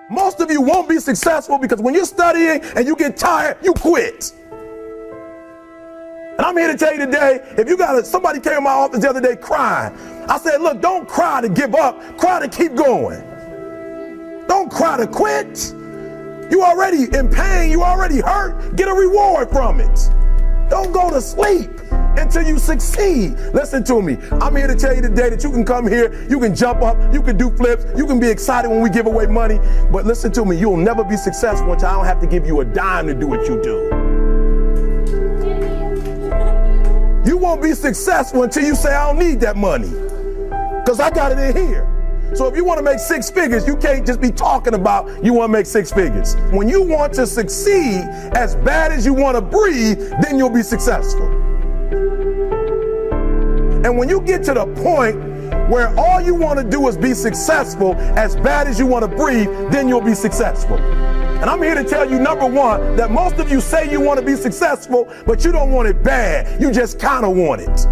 Most of you won't be successful because when you're studying and you get tired, you quit. And I'm here to tell you today, if you somebody came to my office the other day crying. I said, look, don't cry to give up, cry to keep going. Don't cry to quit. You already in pain, you already hurt, get a reward from it. Don't go to sleep until you succeed. Listen to me. I'm here to tell you today that you can come here, you can jump up, you can do flips, you can be excited when we give away money. But listen to me, you'll never be successful until I don't have to give you a dime to do what you do. You won't be successful until you say, I don't need that money, because I got it in here. So if you want to make 6 figures, you can't just be talking about you want to make 6 figures. When you want to succeed as bad as you want to breathe, then you'll be successful. And when you get to the point where all you want to do is be successful as bad as you want to breathe, then you'll be successful. And I'm here to tell you, number one, that most of you say you want to be successful, but you don't want it bad. You just kind of want it.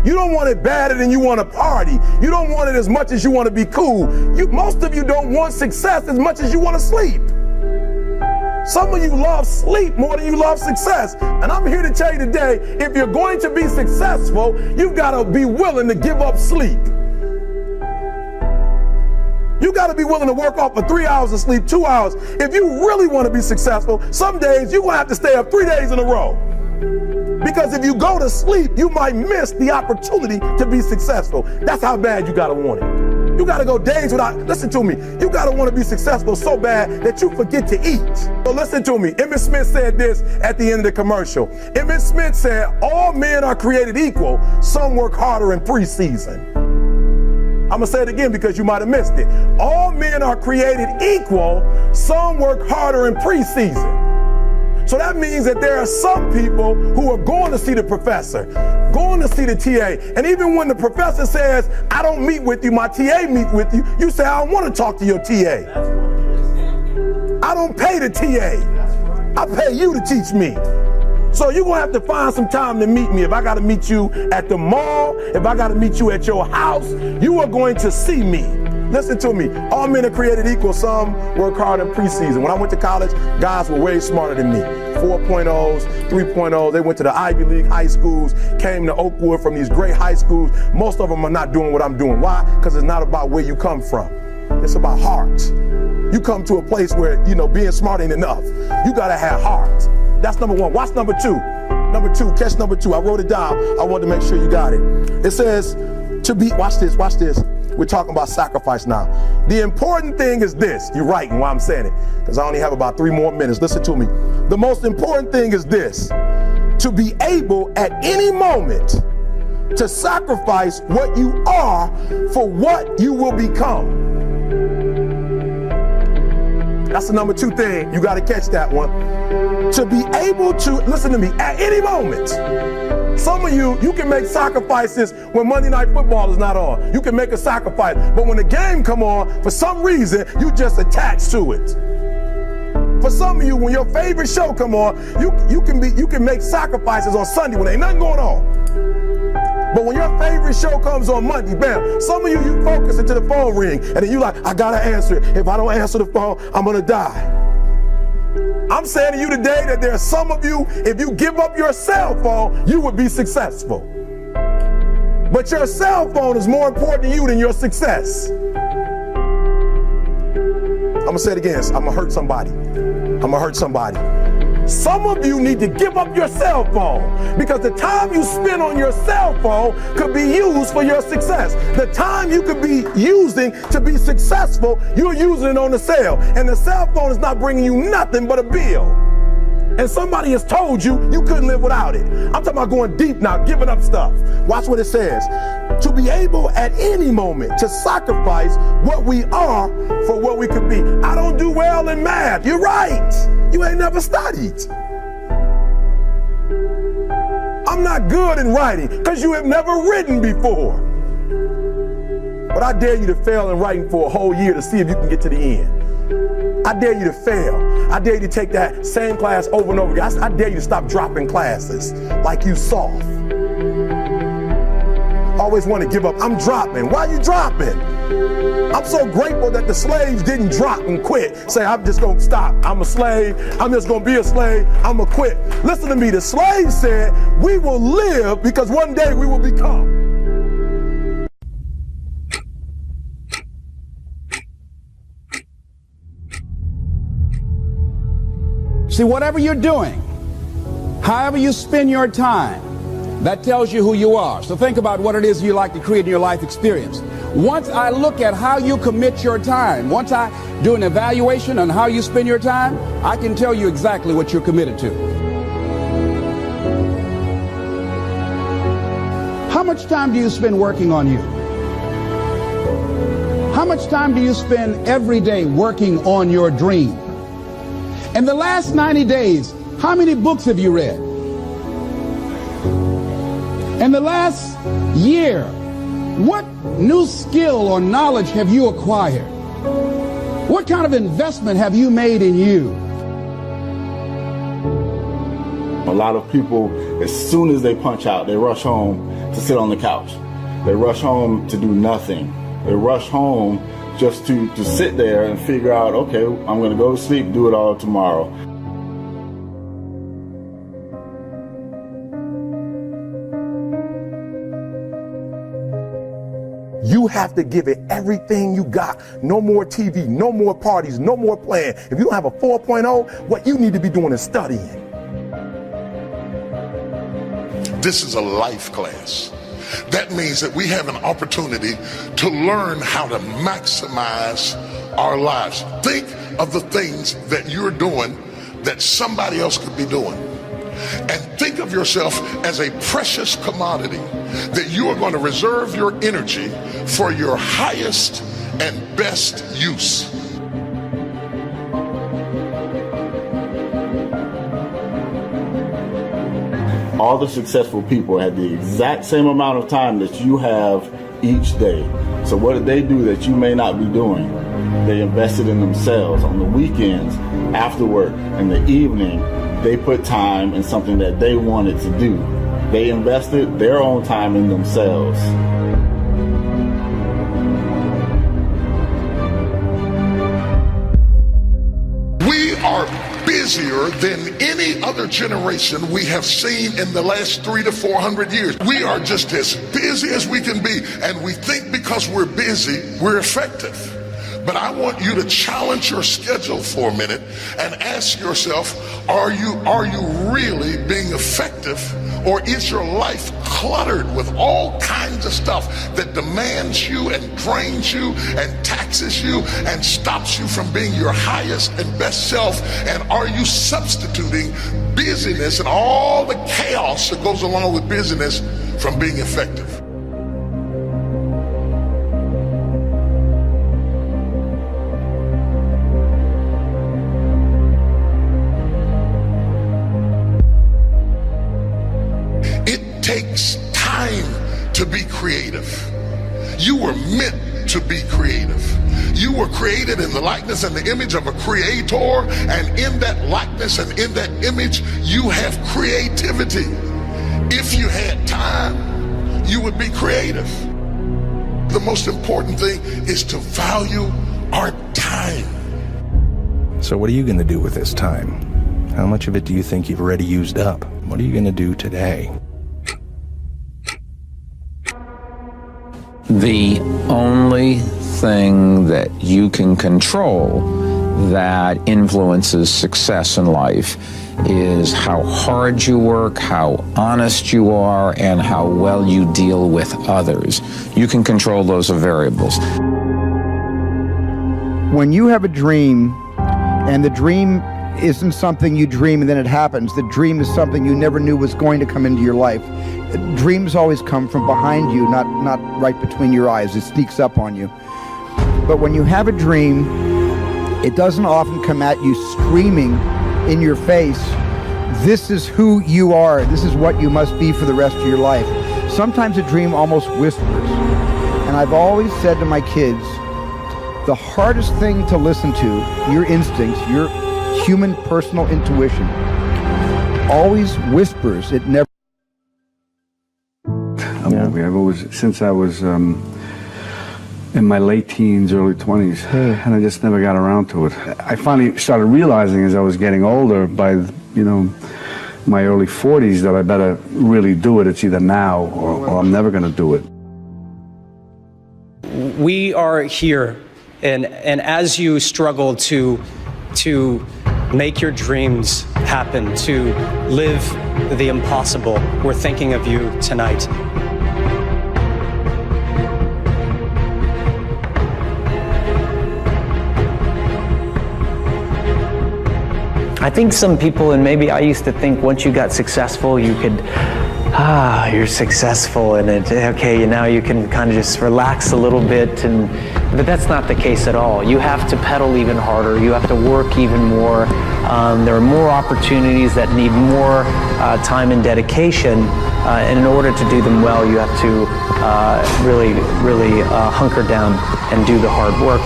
You don't want it badder than you want to party. You don't want it as much as you want to be cool. Most of you don't want success as much as you want to sleep. Some of you love sleep more than you love success. And I'm here to tell you today, if you're going to be successful, you've got to be willing to give up sleep. You got to be willing to work off for 3 hours of sleep, 2 hours. If you really want to be successful, some days you're going to have to stay up 3 days in a row. Because if you go to sleep, you might miss the opportunity to be successful. That's how bad you got to want it. You got to go days without, listen to me, you got to want to be successful so bad that you forget to eat. So listen to me, Emmitt Smith said this at the end of the commercial. Emmitt Smith said, all men are created equal, some work harder in preseason. I'm going to say it again because you might have missed it. All men are created equal, some work harder in preseason. So that means that there are some people who are going to see the professor, going to see the TA. And even when the professor says, I don't meet with you, my TA meet with you, you say, I don't want to talk to your TA. I don't pay the TA. I pay you to teach me. So you're going to have to find some time to meet me. If I got to meet you at the mall, if I got to meet you at your house, you are going to see me. Listen to me. All men are created equal. Some work hard in preseason. When I went to college, guys were way smarter than me. 4.0s, 3.0s. They went to the Ivy League high schools, came to Oakwood from these great high schools. Most of them are not doing what I'm doing. Why? Because it's not about where you come from. It's about heart. You come to a place where, being smart ain't enough. You got to have heart. That's number one. Watch number two. Number two, catch number two. I wrote it down. I wanted to make sure you got it. It says to be, watch this. We're talking about sacrifice now. The important thing is this. You're writing while I'm saying it, because I only have about 3 more minutes. Listen to me. The most important thing is this: to be able at any moment to sacrifice what you are for what you will become. That's the number 2 thing. You got to catch that one. To be able to, listen to me, at any moment. Some of you can make sacrifices when Monday Night Football is not on. You can make a sacrifice. But when the game come on, for some reason, you just attach to it. For some of you, when your favorite show come on, you can make sacrifices on Sunday when ain't nothing going on. But when your favorite show comes on Monday, bam, some of you focus until the phone ring, and then you like, I gotta answer it. If I don't answer the phone, I'm gonna die. I'm saying to you today that there are some of you, if you give up your cell phone, you would be successful. But your cell phone is more important to you than your success. I'm gonna say it again. I'm gonna hurt somebody. Some of you need to give up your cell phone, because the time you spend on your cell phone could be used for your success. The time you could be using to be successful, you're using it on the cell. And the cell phone is not bringing you nothing but a bill. And somebody has told you you couldn't live without it. I'm talking about going deep now, giving up stuff. Watch what it says. To be able at any moment to sacrifice what we are for what we could be. I don't do well in math. You're right. You ain't never studied. I'm not good in writing because you have never written before. But I dare you to fail in writing for a whole year to see if you can get to the end. I dare you to fail. I dare you to take that same class over and over again. I dare you to stop dropping classes like you soft. Always want to give up. I'm dropping. Why are you dropping? I'm so grateful that the slaves didn't drop and quit. Say, I'm just going to stop. I'm a slave. I'm just going to be a slave. I'm going to quit. Listen to me. The slaves said, we will live because one day we will become. See, whatever you're doing, however you spend your time, that tells you who you are. So think about what it is you like to create in your life experience. Once I look at how you commit your time, once I do an evaluation on how you spend your time, I can tell you exactly what you're committed to. How much time do you spend working on you? How much time do you spend every day working on your dream? In the last 90 days, how many books have you read? In the last year, what new skill or knowledge have you acquired? What kind of investment have you made in you? A lot of people, as soon as they punch out, they rush home to sit on the couch. They rush home to do nothing. They rush home just to sit there and figure out, okay, I'm going to go to sleep, do it all tomorrow. You have to give it everything you got. No more TV, no more parties, no more playing. If you don't have a 4.0, what you need to be doing is studying. This is a life class. That means that we have an opportunity to learn how to maximize our lives. Think of the things that you're doing that somebody else could be doing. And think of yourself as a precious commodity that you are going to reserve your energy for your highest and best use. All the successful people had the exact same amount of time that you have each day. So what did they do that you may not be doing? They invested in themselves. On the weekends, after work, in the evening, they put time in something that they wanted to do. They invested their own time in themselves. We are busier than any other generation we have seen in the last 300 to 400 years. We are just as busy as we can be, and we think because we're busy, we're effective. But I want you to challenge your schedule for a minute and ask yourself, are you really being effective, or is your life cluttered with all kinds of stuff that demands you and drains you and taxes you and stops you from being your highest and best self? And are you substituting busyness and all the chaos that goes along with busyness from being effective? It takes time to be creative. You were meant to be creative. You were created in the likeness and the image of a creator, and in that likeness and in that image, you have creativity. If you had time, you would be creative. The most important thing is to value our time. So what are you going to do with this time? How much of it do you think you've already used up? What are you going to do today? The only thing that you can control that influences success in life is how hard you work, how honest you are, and how well you deal with others. You can control those variables. When you have a dream, and the dream isn't something you dream and then it happens, the dream is something you never knew was going to come into your life. Dreams always come from behind you, not right between your eyes. It sneaks up on you. But when you have a dream, it doesn't often come at you screaming in your face, this is who you are, this is what you must be for the rest of your life. Sometimes a dream almost whispers. And I've always said to my kids, the hardest thing to listen to, your instincts, your human personal intuition, always whispers. It never. I've always, since I was in my late teens, early 20s, and I just never got around to it. I finally started realizing as I was getting older, by, my early 40s, that I better really do it. It's either now or I'm never going to do it. We are here, and as you struggle to make your dreams happen, to live the impossible, we're thinking of you tonight. I think some people, and maybe I used to think once you got successful, you could, you're successful, and okay, now you can kind of just relax a little bit, but that's not the case at all. You have to pedal even harder. You have to work even more. There are more opportunities that need more time and dedication, and in order to do them well, you have to really hunker down and do the hard work.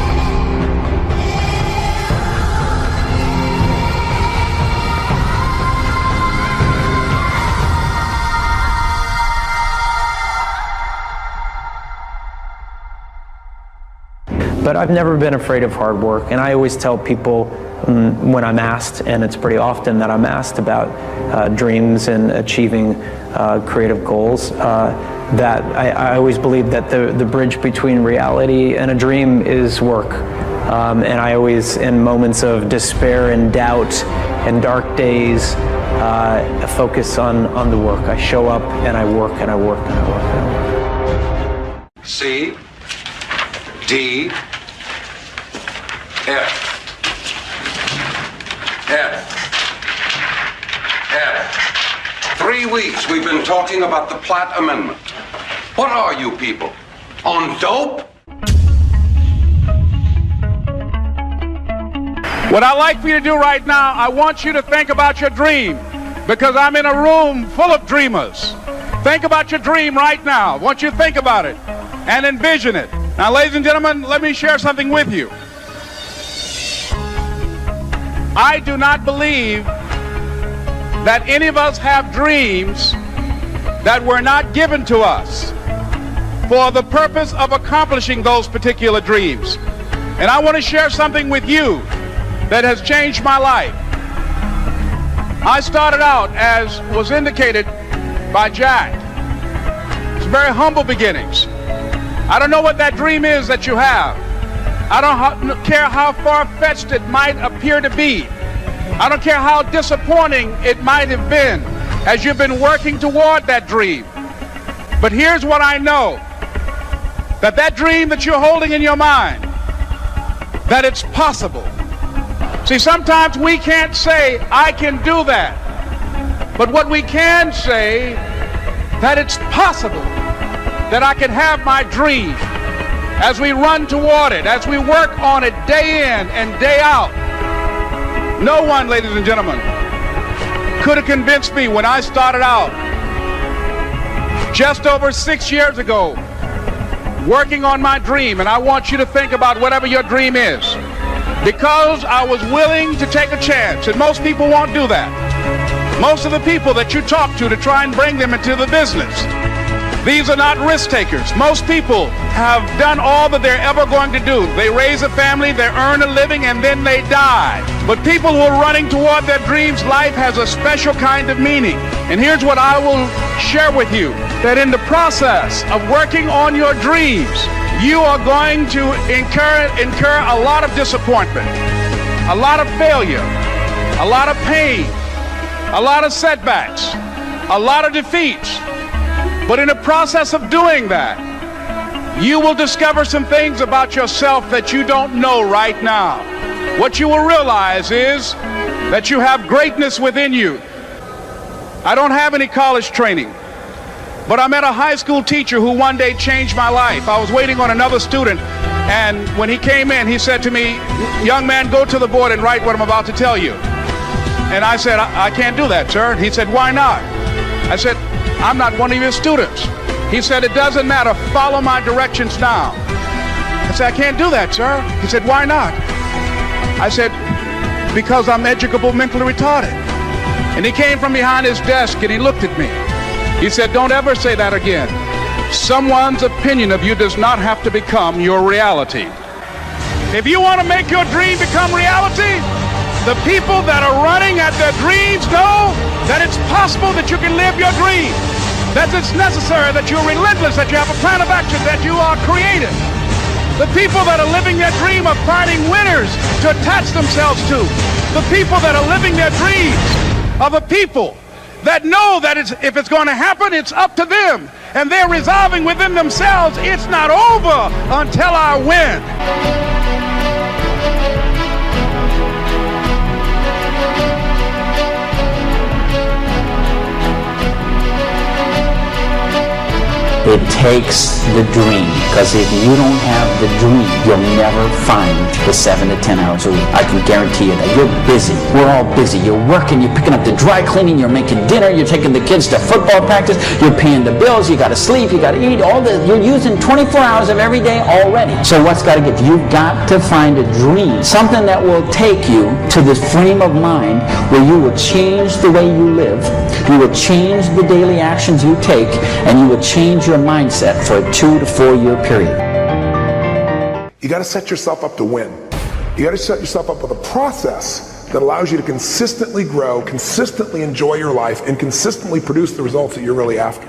But I've never been afraid of hard work, and I always tell people when I'm asked, and it's pretty often that I'm asked about dreams and achieving creative goals, that I always believe that the bridge between reality and a dream is work. And I always, in moments of despair and doubt and dark days, focus on the work. I show up and I work and I work and I work and I work. C, D, F. 3 weeks we've been talking about the Platt Amendment. What are you people? On dope? What I'd like for you to do right now, I want you to think about your dream, because I'm in a room full of dreamers. Think about your dream right now. I want you to think about it and envision it. Now, ladies and gentlemen, let me share something with you. I do not believe that any of us have dreams that were not given to us for the purpose of accomplishing those particular dreams. And I want to share something with you that has changed my life. I started out, as was indicated by Jack, it's very humble beginnings. I don't know what that dream is that you have. I don't care how far-fetched it might appear to be. I don't care how disappointing it might have been as you've been working toward that dream. But here's what I know, that dream that you're holding in your mind, that it's possible. See, sometimes we can't say, I can do that. But what we can say, that it's possible that I can have my dream. As we run toward it, as we work on it day in and day out. No one, ladies and gentlemen, could have convinced me when I started out just over 6 years ago working on my dream. And I want you to think about whatever your dream is, because I was willing to take a chance, and most people won't do that. Most of the people that you talk to try and bring them into the business, these are not risk takers. Most people have done all that they're ever going to do. They raise a family, they earn a living, and then they die. But people who are running toward their dreams, life has a special kind of meaning. And here's what I will share with you, that in the process of working on your dreams, you are going to incur a lot of disappointment, a lot of failure, a lot of pain, a lot of setbacks, a lot of defeats. But in the process of doing that, you will discover some things about yourself that you don't know right now. What you will realize is that you have greatness within you. I don't have any college training, but I met a high school teacher who one day changed my life. I was waiting on another student, and when he came in, he said to me, young man, go to the board and write what I'm about to tell you. And I said, I can't do that, sir. He said, why not? I said, I'm not one of your students. He said, it doesn't matter, follow my directions now. I said, I can't do that, sir. He said, why not? I said, because I'm educable mentally retarded. And he came from behind his desk and he looked at me. He said, don't ever say that again. Someone's opinion of you does not have to become your reality. If you want to make your dream become reality, the people that are running at their dreams know that it's possible that you can live your dream, that it's necessary, that you're relentless, that you have a plan of action, that you are creative. The people that are living their dream are finding winners to attach themselves to. The people that are living their dreams are the people that know that if it's going to happen, it's up to them. And they're resolving within themselves, it's not over until I win. It takes the dream, because if you don't have the dream, you'll never find the 7 to 10 hours a week. I can guarantee you that. You're busy. We're all busy. You're working, you're picking up the dry cleaning, you're making dinner, you're taking the kids to football practice, you're paying the bills, you gotta sleep, you gotta eat, all this. You're using 24 hours of every day already. So what's gotta give? You've got to find a dream, something that will take you to this frame of mind where you will change the way you live, you will change the daily actions you take, and you will change your mindset for a 2 to 4 year period. You got to set yourself up to win. You got to set yourself up with a process that allows you to consistently grow, consistently enjoy your life, and consistently produce the results that you're really after.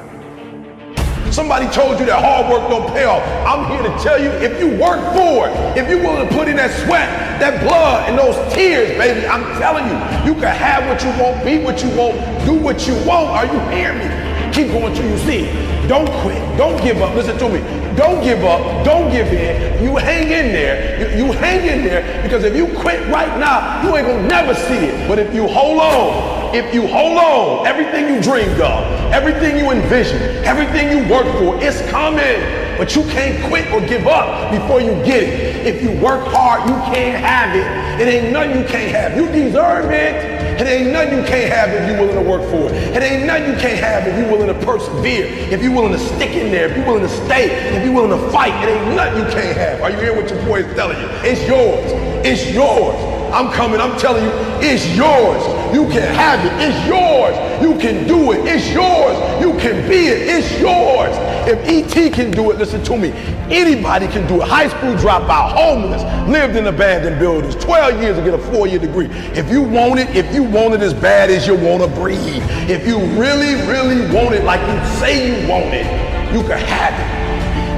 Somebody told you that hard work don't pay off. I'm here to tell you, if you work for it, if you're willing to put in that sweat, that blood, and those tears, baby, I'm telling you, you can have what you want, be what you want, do what you want. Are you hearing me? Keep going till you see it. Don't quit. Don't give up. Listen to me. Don't give up. Don't give in. You hang in there. You hang in there, because if you quit right now, you ain't gonna never see it. But if you hold on, everything you dreamed of, everything you envisioned, everything you worked for, it's coming. But you can't quit or give up before you get it. If you work hard, you can't have it. It ain't nothing you can't have. You deserve it. It ain't nothing you can't have if you're willing to work for it. It ain't nothing you can't have if you're willing to persevere, if you're willing to stick in there, if you're willing to stay, if you're willing to fight. It ain't nothing you can't have. Are you hearing what your boy is telling you? It's yours. It's yours. I'm coming. I'm telling you, it's yours. You can have it. It's yours. You can do it. It's yours. You can be it. It's yours. If E.T. can do it, listen to me, anybody can do it. High school dropout, homeless, lived in abandoned buildings, 12 years to get a 4-year degree. If you want it as bad as you want to breathe, if you really, really want it like you say you want it, you can have it.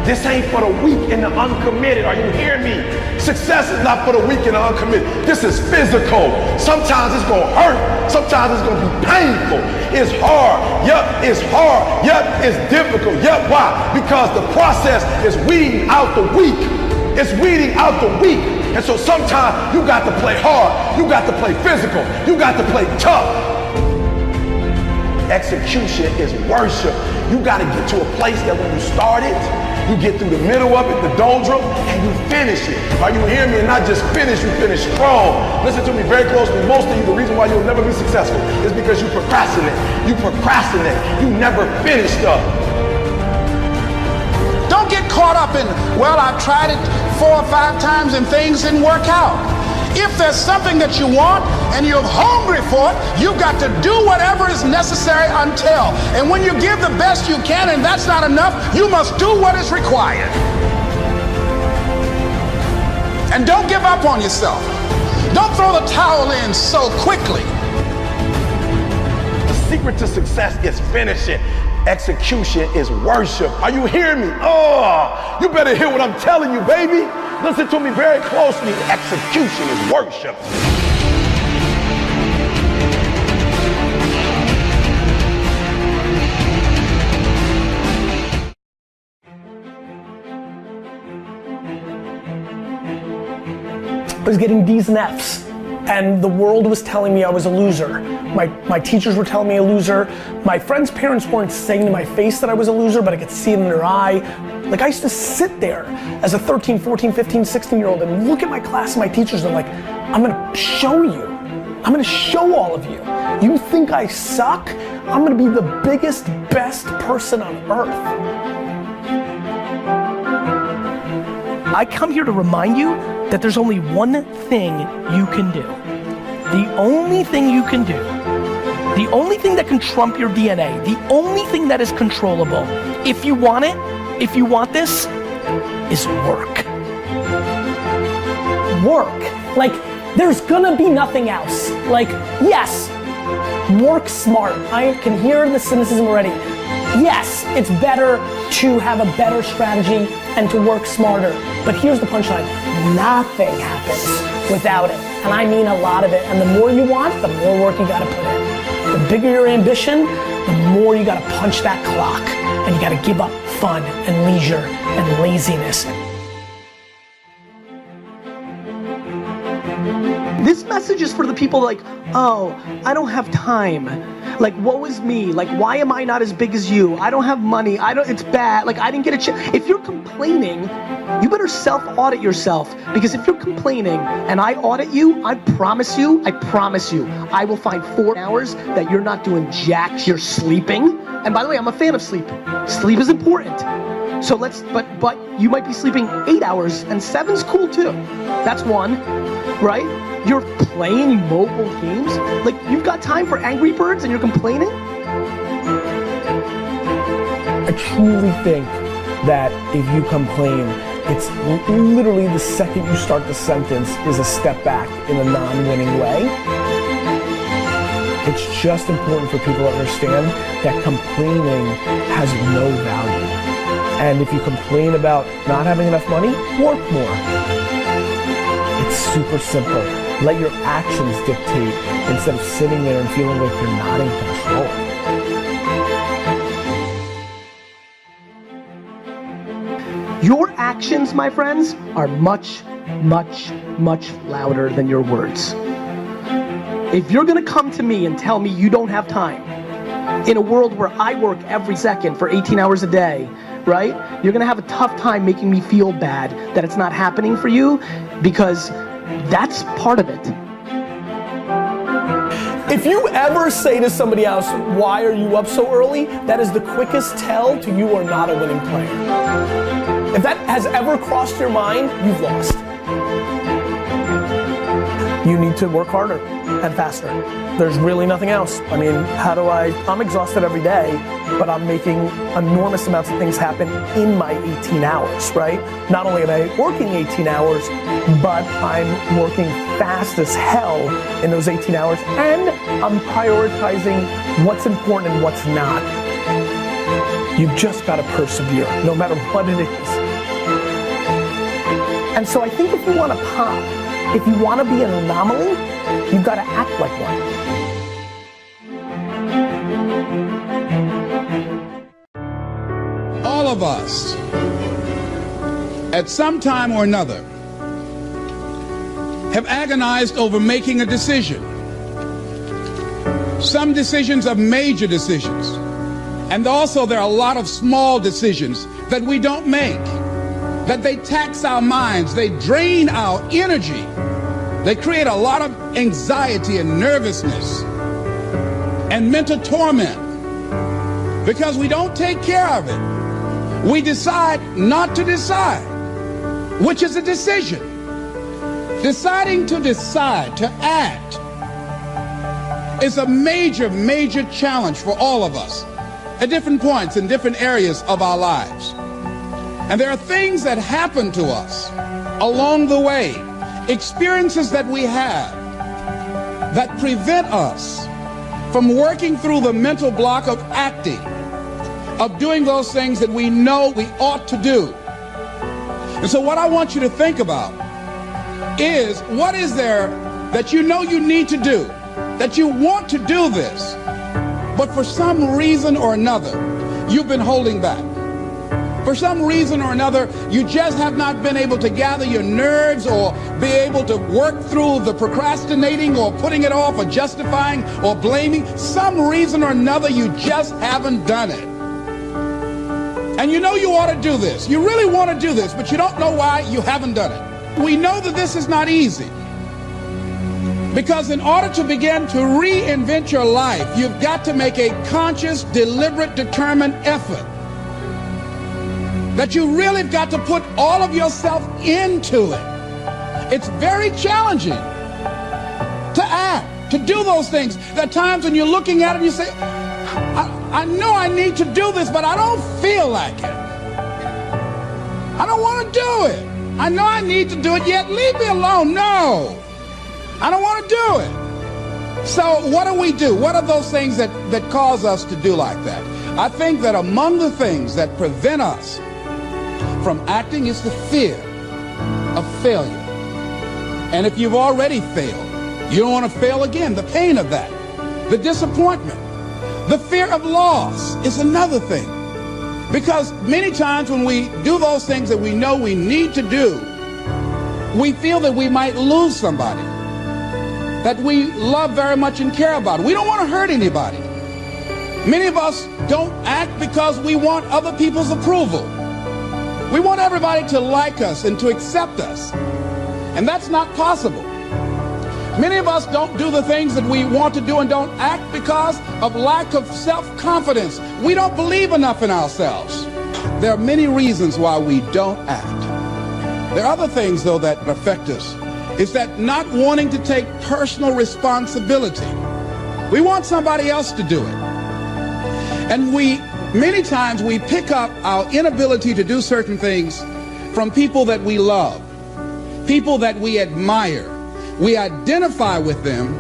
This ain't for the weak and the uncommitted. Are you hearing me? Success is not for the weak and the uncommitted. This is physical. Sometimes it's going to hurt. Sometimes it's going to be painful. It's hard. Yep, it's hard. Yep, it's difficult. Yep, why? Because the process is weeding out the weak. It's weeding out the weak. And so sometimes you got to play hard. You got to play physical. You got to play tough. Execution is worship. You got to get to a place that when you start it, you get through the middle of it, the doldrum, and you finish it. Are you hearing me? And not just finish, you finish strong. Listen to me very closely. Most of you, the reason why you'll never be successful is because you procrastinate. You procrastinate. You never finish stuff. Don't get caught up in, well, I've tried it 4 or 5 times and things didn't work out. If there's something that you want and you're hungry for it, you've got to do whatever is necessary until. And when you give the best you can and that's not enough, you must do what is required. And don't give up on yourself. Don't throw the towel in so quickly. The secret to success is finishing. Execution is worship. Are you hearing me? Oh, you better hear what I'm telling you, baby. Listen to me very closely. Execution is worship. I was getting D's and F's, and the world was telling me I was a loser. My teachers were telling me a loser. My friends' parents weren't saying to my face that I was a loser, but I could see it in their eye. Like, I used to sit there as a 13, 14, 15, 16-year-old and look at my class and my teachers and I'm like, I'm gonna show you. I'm gonna show all of you. You think I suck? I'm gonna be the biggest, best person on earth. I come here to remind you that there's only one thing you can do. The only thing you can do, the only thing that can trump your DNA, the only thing that is controllable, if you want it, if you want this, is work. Work. Like, there's gonna be nothing else. Like, yes, work smart. I can hear the cynicism already. Yes, it's better to have a better strategy and to work smarter. But here's the punchline. Nothing happens without it. And I mean a lot of it. And the more you want, the more work you gotta put in. The bigger your ambition, the more you gotta punch that clock. And you gotta give up fun and leisure and laziness. This message is for the people like, oh, I don't have time. Like, woe is me. Like, why am I not as big as you? I don't have money. it's bad. Like, I didn't get a chance. If you're complaining, you better self-audit yourself. Because if you're complaining and I audit you, I promise you, I will find 4 hours that you're not doing jack, you're sleeping. And by the way, I'm a fan of sleep. Sleep is important. So but you might be sleeping 8 hours, and 7's cool too. That's one, right? You're playing mobile games? Like, you've got time for Angry Birds and you're complaining? I truly think that if you complain, it's literally the second you start the sentence is a step back in a non-winning way. It's just important for people to understand that complaining has no value. And if you complain about not having enough money, work more. It's super simple. Let your actions dictate instead of sitting there and feeling like you're not in control. Your actions, my friends, are much, much, much louder than your words. If you're gonna come to me and tell me you don't have time, in a world where I work every second for 18 hours a day, right? You're gonna have a tough time making me feel bad that it's not happening for you, because that's part of it. If you ever say to somebody else, why are you up so early? That is the quickest tell to you are not a winning player. If that has ever crossed your mind, you've lost. You need to work harder and faster. There's really nothing else. I mean, I'm exhausted every day, but I'm making enormous amounts of things happen in my 18 hours, right? Not only am I working 18 hours, but I'm working fast as hell in those 18 hours, and I'm prioritizing what's important and what's not. You've just got to persevere, no matter what it is. And so I think if you want to pop, if you want to be an anomaly, you've got to act like one. All of us, at some time or another, have agonized over making a decision. Some decisions are major decisions. And also there are a lot of small decisions that we don't make, that they tax our minds, they drain our energy. They create a lot of anxiety and nervousness and mental torment because we don't take care of it. We decide not to decide, which is a decision. Deciding to decide, to act, is a major, major challenge for all of us at different points in different areas of our lives. And there are things that happen to us along the way, experiences that we have that prevent us from working through the mental block of acting, of doing those things that we know we ought to do. And so what I want you to think about is, what is there that you know you need to do, that you want to do this, but for some reason or another, you've been holding back. For some reason or another, you just have not been able to gather your nerves or be able to work through the procrastinating or putting it off or justifying or blaming. Some reason or another, you just haven't done it. And you know you ought to do this. You really want to do this, but you don't know why you haven't done it. We know that this is not easy. Because in order to begin to reinvent your life, you've got to make a conscious, deliberate, determined effort. That you really have got to put all of yourself into it. It's very challenging to act, to do those things. There are times when you're looking at it and you say, I know I need to do this, but I don't feel like it. I don't want to do it. I know I need to do it, yet leave me alone. No, I don't want to do it. So what do we do? What are those things that cause us to do like that? I think that among the things that prevent us from acting is the fear of failure. And if you've already failed, you don't want to fail again. The pain of that, the disappointment, the fear of loss is another thing. Because many times when we do those things that we know we need to do, we feel that we might lose somebody that we love very much and care about. We don't want to hurt anybody. Many of us don't act because we want other people's approval. We want everybody to like us and to accept us. And that's not possible. Many of us don't do the things that we want to do and don't act because of lack of self-confidence. We don't believe enough in ourselves. There are many reasons why we don't act. There are other things, though, that affect us. Is that not wanting to take personal responsibility. We want somebody else to do it. And many times we pick up our inability to do certain things from people that we love, people that we admire. We identify with them,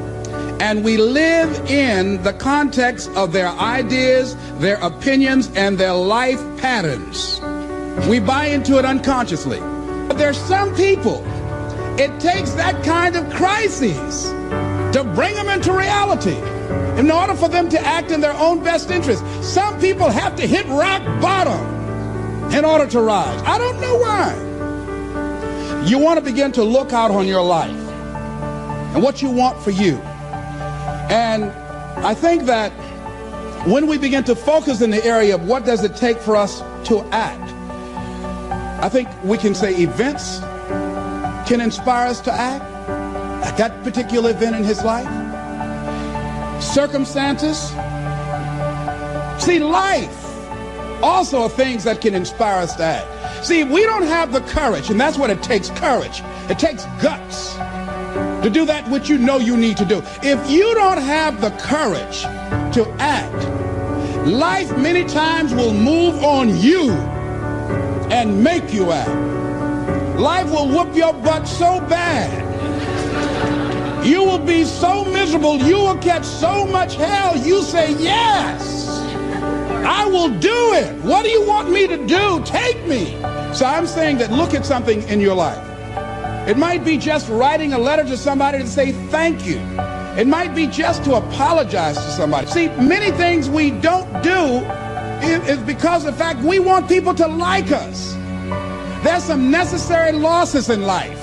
and we live in the context of their ideas, their opinions, and their life patterns. We buy into it unconsciously. But there's some people, it takes that kind of crises to bring them into reality. In order for them to act in their own best interest, some people have to hit rock bottom in order to rise. I don't know why. You want to begin to look out on your life and what you want for you. And I think that when we begin to focus in the area of what does it take for us to act, I think we can say events can inspire us to act at that particular event in his life. Circumstances. See, life also are things that can inspire us to act. See, we don't have the courage, and that's what it takes, courage. It takes guts to do that which you know you need to do. If you don't have the courage to act, life many times will move on you and make you act. Life will whoop your butt so bad. You will be so miserable. You will catch so much hell. You say, yes, I will do it. What do you want me to do? Take me. So I'm saying that look at something in your life. It might be just writing a letter to somebody to say thank you. It might be just to apologize to somebody. See, many things we don't do is because of the fact we want people to like us. There's some necessary losses in life.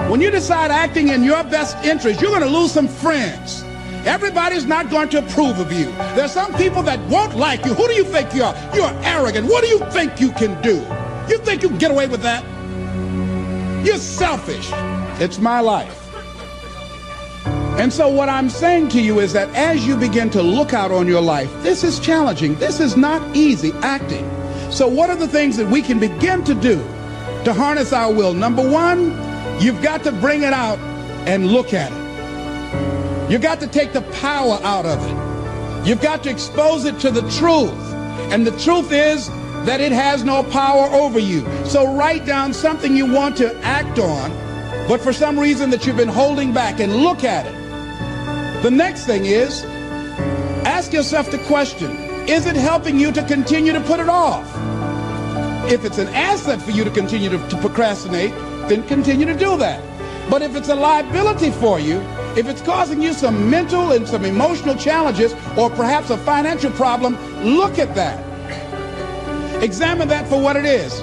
When you decide acting in your best interest, you're going to lose some friends. Everybody's not going to approve of you. There's some people that won't like you. Who do you think you are? You're arrogant. What do you think you can do? You think you can get away with that? You're selfish. It's my life. And so what I'm saying to you is that as you begin to look out on your life, this is challenging. This is not easy acting. So what are the things that we can begin to do to harness our will? Number one, you've got to bring it out and look at it. You've got to take the power out of it. You've got to expose it to the truth. And the truth is that it has no power over you. So write down something you want to act on, but for some reason that you've been holding back, and look at it. The next thing is, ask yourself the question, is it helping you to continue to put it off? If it's an asset for you to continue to procrastinate, then continue to do that. But if it's a liability for you, if it's causing you some mental and some emotional challenges, or perhaps a financial problem, look at that. Examine that for what it is.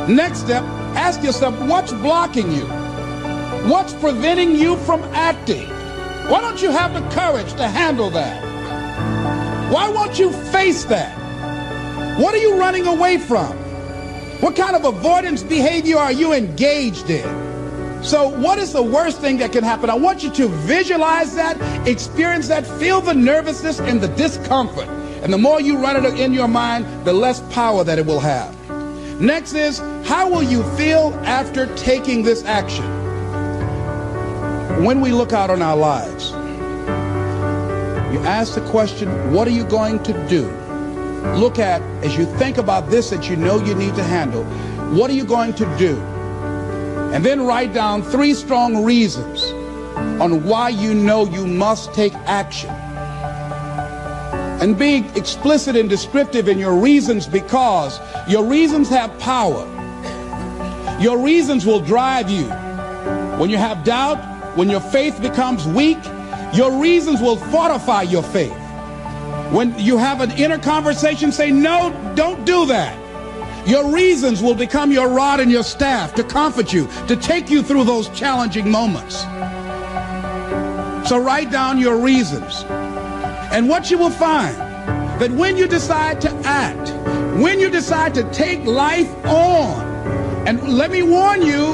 Next step, ask yourself, what's blocking you? What's preventing you from acting? Why don't you have the courage to handle that? Why won't you face that? What are you running away from? What kind of avoidance behavior are you engaged in? So what is the worst thing that can happen? I want you to visualize that, experience that, feel the nervousness and the discomfort. And the more you run it in your mind, the less power that it will have. Next is, how will you feel after taking this action? When we look out on our lives, you ask the question, what are you going to do? Look at, as you think about this that you know you need to handle, What are you going to do? And then write down 3 strong reasons on why you know you must take action. And be explicit and descriptive in your reasons, because your reasons have power. Your reasons will drive you. When you have doubt, when your faith becomes weak, your reasons will fortify your faith. When you have an inner conversation, say, no, don't do that. Your reasons will become your rod and your staff to comfort you, to take you through those challenging moments. So write down your reasons. And what you will find, that when you decide to act, when you decide to take life on, and let me warn you,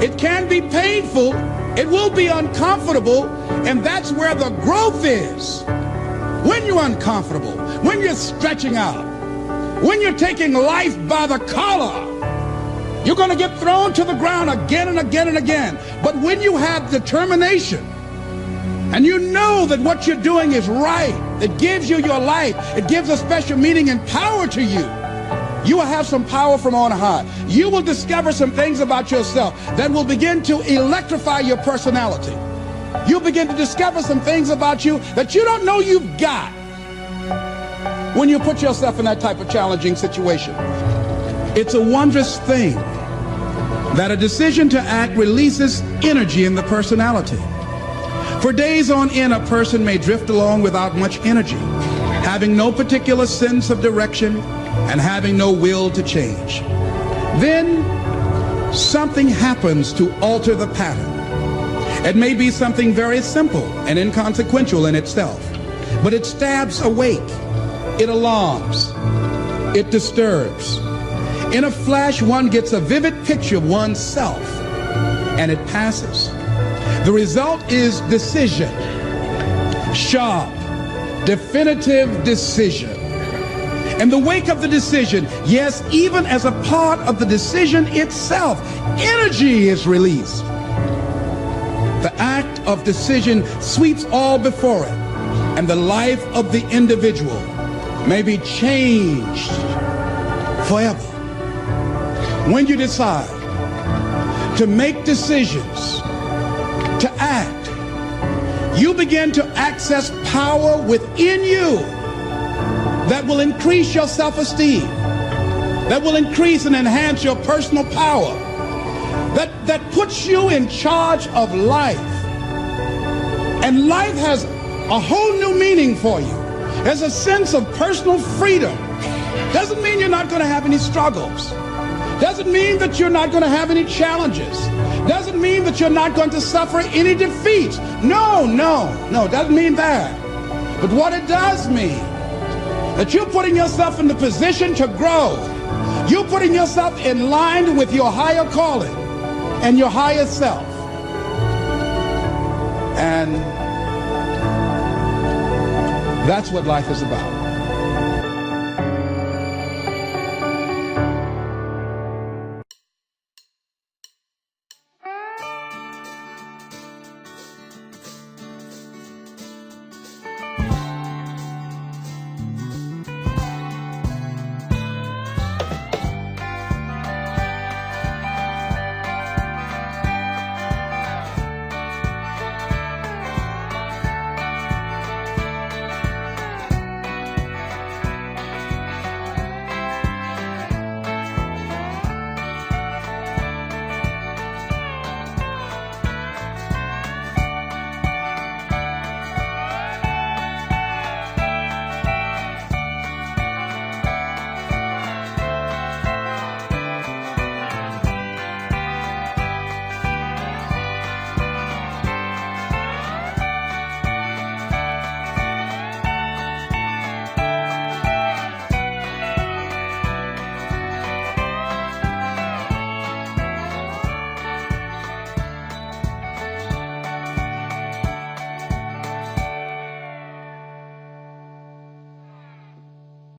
it can be painful, it will be uncomfortable, and that's where the growth is. When you're uncomfortable, when you're stretching out, when you're taking life by the collar, you're going to get thrown to the ground again and again and again. But when you have determination, and you know that what you're doing is right, it gives you your life, it gives a special meaning and power to you, you will have some power from on high. You will discover some things about yourself that will begin to electrify your personality. You'll begin to discover some things about you that you don't know you've got when you put yourself in that type of challenging situation. It's a wondrous thing that a decision to act releases energy in the personality. For days on end, a person may drift along without much energy, having no particular sense of direction and having no will to change. Then something happens to alter the pattern. It may be something very simple and inconsequential in itself, but it stabs awake, it alarms, it disturbs. In a flash, one gets a vivid picture of oneself, and it passes. The result is decision, sharp, definitive decision. In the wake of the decision, yes, even as a part of the decision itself, energy is released. The act of decision sweeps all before it, and the life of the individual may be changed forever. When you decide to make decisions, to act, you begin to access power within you that will increase your self-esteem, that will increase and enhance your personal power, that puts you in charge of life. And life has a whole new meaning for you. There's a sense of personal freedom. Doesn't mean you're not going to have any struggles. Doesn't mean that you're not going to have any challenges. Doesn't mean that you're not going to suffer any defeats. No, doesn't mean that. But what it does mean, that you're putting yourself in the position to grow. You're putting yourself in line with your higher calling and your higher self. And that's what life is about.